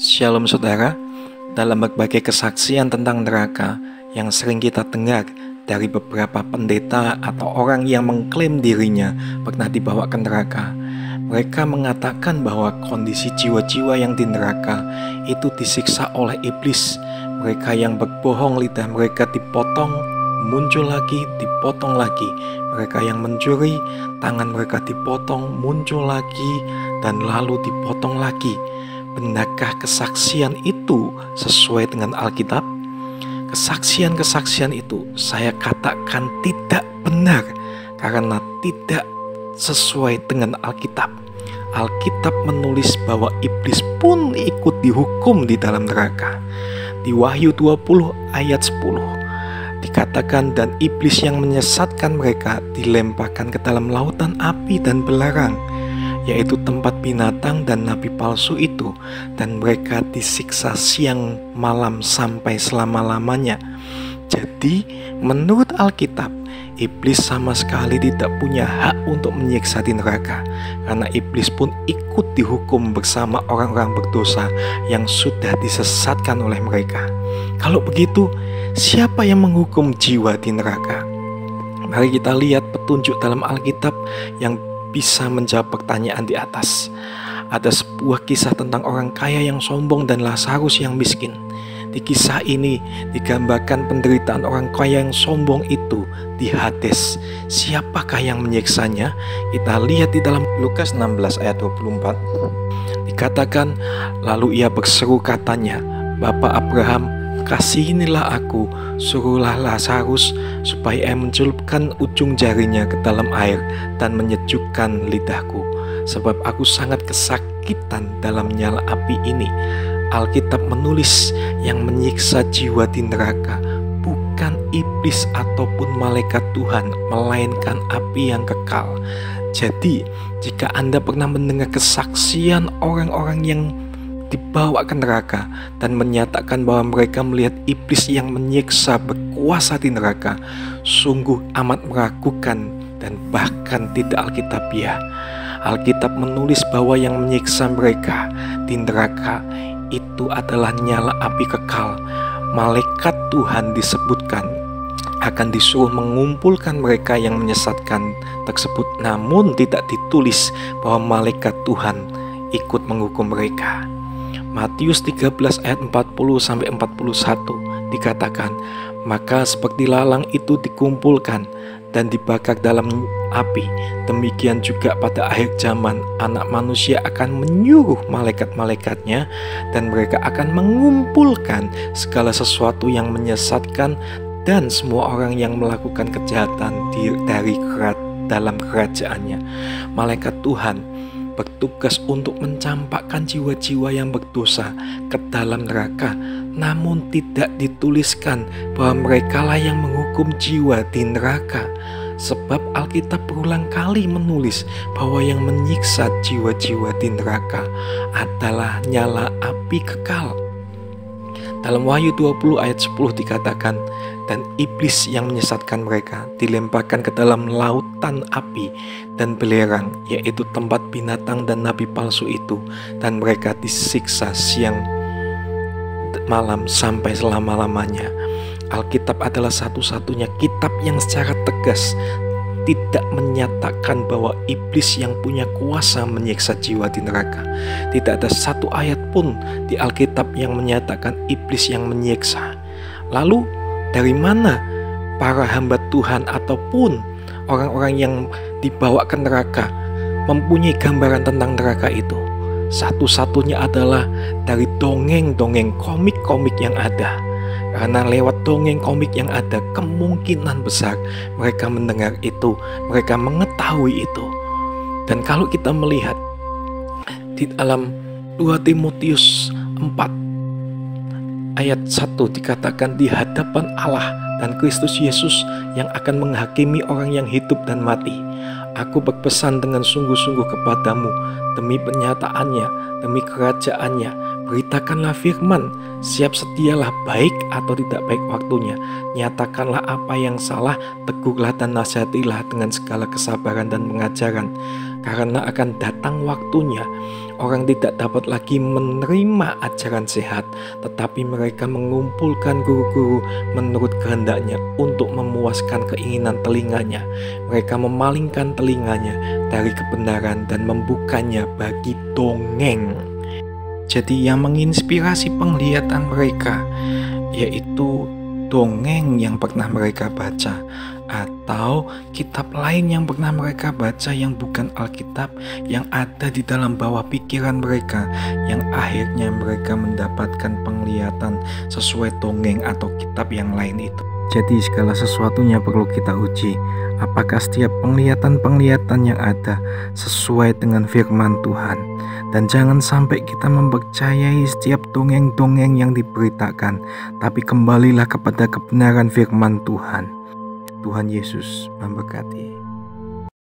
Shalom saudara, dalam berbagai kesaksian tentang neraka yang sering kita dengar dari beberapa pendeta atau orang yang mengklaim dirinya pernah dibawa ke neraka, mereka mengatakan bahwa kondisi jiwa-jiwa yang di neraka itu disiksa oleh iblis. Mereka yang berbohong, lidah mereka dipotong, muncul lagi, dipotong lagi. Mereka yang mencuri, tangan mereka dipotong, muncul lagi, dan lalu dipotong lagi. Benarkah kesaksian itu sesuai dengan Alkitab? Kesaksian-kesaksian itu saya katakan tidak benar karena tidak sesuai dengan Alkitab. Alkitab menulis bahwa iblis pun ikut dihukum di dalam neraka. Di Wahyu 20 ayat 10 dikatakan, dan iblis yang menyesatkan mereka dilemparkan ke dalam lautan api dan belerang, yaitu tempat binatang dan nabi palsu itu, dan mereka disiksa siang malam sampai selama-lamanya. Jadi menurut Alkitab, iblis sama sekali tidak punya hak untuk menyiksa di neraka, karena iblis pun ikut dihukum bersama orang-orang berdosa yang sudah disesatkan oleh mereka. Kalau begitu, siapa yang menghukum jiwa di neraka? Mari kita lihat petunjuk dalam Alkitab yang bisa menjawab pertanyaan di atas. Ada sebuah kisah tentang orang kaya yang sombong dan Lazarus yang miskin. Di kisah ini digambarkan penderitaan orang kaya yang sombong itu di Hades. Siapakah yang menyiksanya? Kita lihat di dalam Lukas 16 ayat 24. Dikatakan, lalu ia berseru katanya, Bapa Abraham, kasihinilah aku, suruhlah Lazarus supaya ia mencelupkan ujung jarinya ke dalam air dan menyejukkan lidahku, sebab aku sangat kesakitan dalam nyala api ini. Alkitab menulis yang menyiksa jiwa di neraka bukan iblis ataupun malaikat Tuhan, melainkan api yang kekal. Jadi jika Anda pernah mendengar kesaksian orang-orang yang dibawa ke neraka dan menyatakan bahwa mereka melihat iblis yang menyiksa berkuasa di neraka, sungguh amat meragukan dan bahkan tidak alkitabiah. Alkitab menulis bahwa yang menyiksa mereka di neraka itu adalah nyala api kekal. Malaikat Tuhan disebutkan akan disuruh mengumpulkan mereka yang menyesatkan tersebut, namun tidak ditulis bahwa malaikat Tuhan ikut menghukum mereka. Matius 13 ayat 40-41 dikatakan, maka seperti lalang itu dikumpulkan dan dibakar dalam api, demikian juga pada akhir zaman Anak Manusia akan menyuruh malaikat-malaikatnya, dan mereka akan mengumpulkan segala sesuatu yang menyesatkan dan semua orang yang melakukan kejahatan dari dalam kerajaannya. Malaikat Tuhan bertugas untuk mencampakkan jiwa-jiwa yang berdosa ke dalam neraka, namun tidak dituliskan bahwa merekalah yang menghukum jiwa di neraka. Sebab Alkitab berulang kali menulis bahwa yang menyiksa jiwa-jiwa di neraka adalah nyala api kekal. Dalam Wahyu 20 ayat 10 dikatakan, dan iblis yang menyesatkan mereka dilemparkan ke dalam lautan api dan belerang, yaitu tempat binatang dan nabi palsu itu, dan mereka disiksa siang malam sampai selama-lamanya. Alkitab adalah satu-satunya kitab yang secara tegas tidak menyatakan bahwa iblis yang punya kuasa menyiksa jiwa di neraka. Tidak ada satu ayat pun di Alkitab yang menyatakan iblis yang menyiksa. Lalu dari mana para hamba Tuhan ataupun orang-orang yang dibawa ke neraka mempunyai gambaran tentang neraka itu? Satu-satunya adalah dari dongeng-dongeng komik-komik yang ada. Karena lewat dongeng komik yang ada, kemungkinan besar mereka mendengar itu, mereka mengetahui itu. Dan kalau kita melihat di dalam 2 Timotius 4 ayat 1 dikatakan, di hadapan Allah dan Kristus Yesus yang akan menghakimi orang yang hidup dan mati, aku berpesan dengan sungguh-sungguh kepadamu demi penyataannya, demi kerajaannya, beritakanlah firman, siap sedialah baik atau tidak baik waktunya, nyatakanlah apa yang salah, tegurlah dan nasihatilah dengan segala kesabaran dan pengajaran. Karena akan datang waktunya orang tidak dapat lagi menerima ajaran sehat, tetapi mereka mengumpulkan guru-guru menurut kehendaknya untuk memuaskan keinginan telinganya. Mereka memalingkan telinganya dari kebenaran dan membukanya bagi dongeng. Jadi yang menginspirasi penglihatan mereka yaitu dongeng yang pernah mereka baca, atau kitab lain yang pernah mereka baca yang bukan Alkitab, yang ada di dalam bawah pikiran mereka, yang akhirnya mereka mendapatkan penglihatan sesuai dongeng atau kitab yang lain itu. Jadi segala sesuatunya perlu kita uji, apakah setiap penglihatan-penglihatan yang ada sesuai dengan firman Tuhan. Dan jangan sampai kita mempercayai setiap dongeng-dongeng yang diberitakan, tapi kembalilah kepada kebenaran firman Tuhan. Tuhan Yesus memberkati.